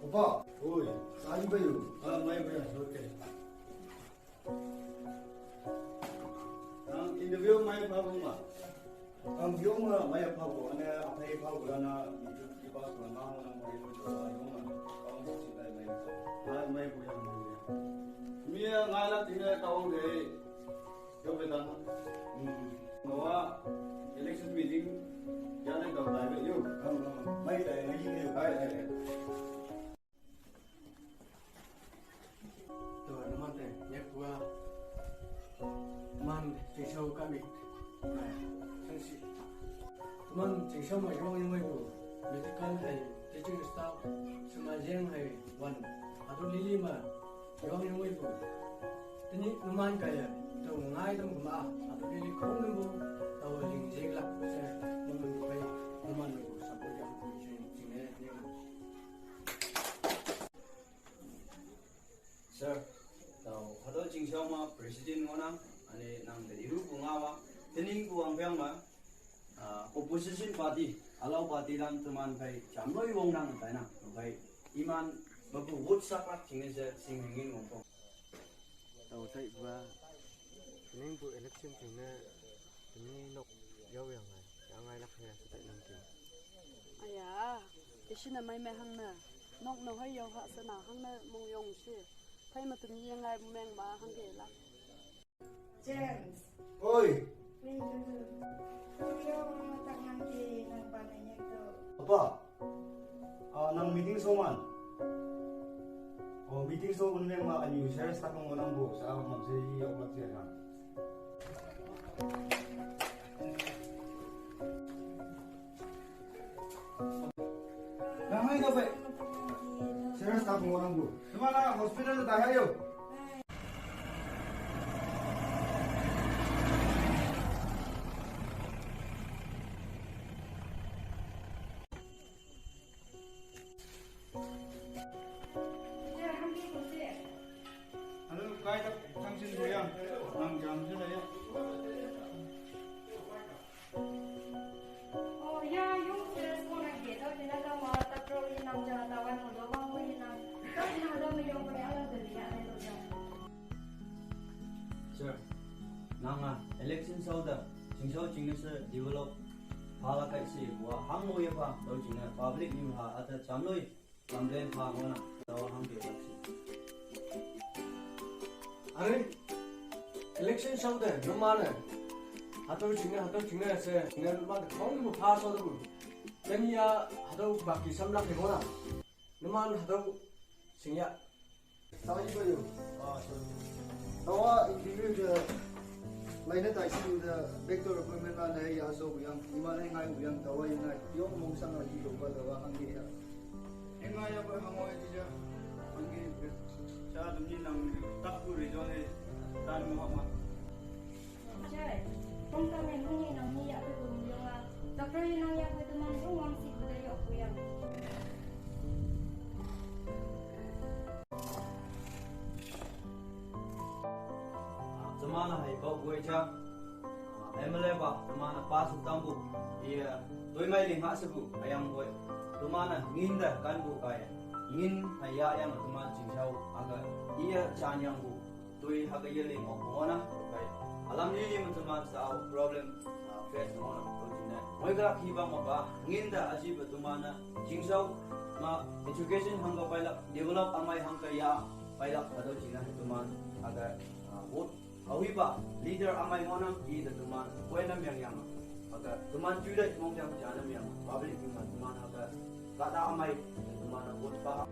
오빠, 어이, 사진 봐요. 아, 많이 봐요. 저렇게. 인터뷰 많이 봐보 마. 비용은 많이 봐보. 안에 앞에 봐보. 그러나 이 바스 나오는 거 이거 저 이거는 가운 진짜 많이 봐. 아, 많이 보야. 미야 나라 뒤에 가운 게 여기다. 너와 election meeting जाने का बताए यो मैं नहीं है तो नमस्ते ये पूरा मन जिसो का भी संसी मन जिसो में योग में वो मेडिकल है टीचिंग स्टाफ समाजिंग है वन अतो लिली में योग में वो तनी नमान का है तो ngay trong của mà अतो लिली không nên वो तो लिंग जिग लग से नमन पे नमन को सपोर्ट yang जिने ने Sir, tao hado ching xiao ma president ngona ane nang de iru bunga wa tening ku ang pyang ma opposition party alau party lam teman kai chamloi wong nang tai na kai iman babu vote sakrak ching se sing hingin ngong ko tàu chạy và nên vụ election thì nó nộp dấu yang này yang ngay lắc hè sẽ làm kiểu 아야, 대신에 마이메 항나 녹노 허여 하스나 항나 몽용시 타이머든 이행할 무맹마 한게라 James, 어이, mình tặng hàng gì nàng bà này nhạc đồ. 오빠. 난 미팅 소만. 미팅 소 오늘 막 아니 쉐어 스타트 거는 뭐 사람 먼저 이 업락지야. 나만 이거 봐. 쉐어 스타트 거는 뭐. 그만아 호스피탈에 다 해요. Giờ hàng gì cũng thế. 하는 가이드 당신 모양 난 잠시만요. Ya, yung stress ko na kita, ginagawa, tapos inang jatawan mo, gawa mo inang. Tapos inang mo yung pala dali na ito dyan. Sir, nanga election sauda ching xiao ching se develop phala kai si wa hang lo ye pa do ching public new ha ata chamloi complain pa ngona do hang de si अरे इलेक्शन शब्द है न माने हाथों चिंगे से चिंगे बात कौन वो पास हो तो जनिया हाथों बाकी सब लग गया ना न मान हाथों चिंगे 사진 봐요. 너와 인터뷰 라인에 다시 벡터 어포인트만 해 야서 그냥 이만해 가요 그냥 더와 있나 용 몽상을 이 로가다가 한 게야. 행아야 그 항어에 진짜 한게 자 dumni nang takku regione dan muhammad. Chơi, không ta mình không nhìn nào như vậy tôi cùng dùng à. Tapos inang yak ko teman ko wang si budaya ko yan. zamana hai ba goi cha MLA ba zamana pas tambu ia doi mai ling ha sabu ayang goi zamana nginda kan bu kai ngin haya yang teman ching xiao aga ia chanyang bu doi ha ga yeling ngona kai alam ni lim teman sa problem face ngona ko jina moi ga ki ba ma ba nginda aji ba tumana ching xiao ma education hanga paila develop amai hanga ya paila ado jina tuman aga vote awiba leader amai ngonam I the tuman wenam yang aga tuman juda mong yang janam yang public tuman aga kada amai tuman vote pa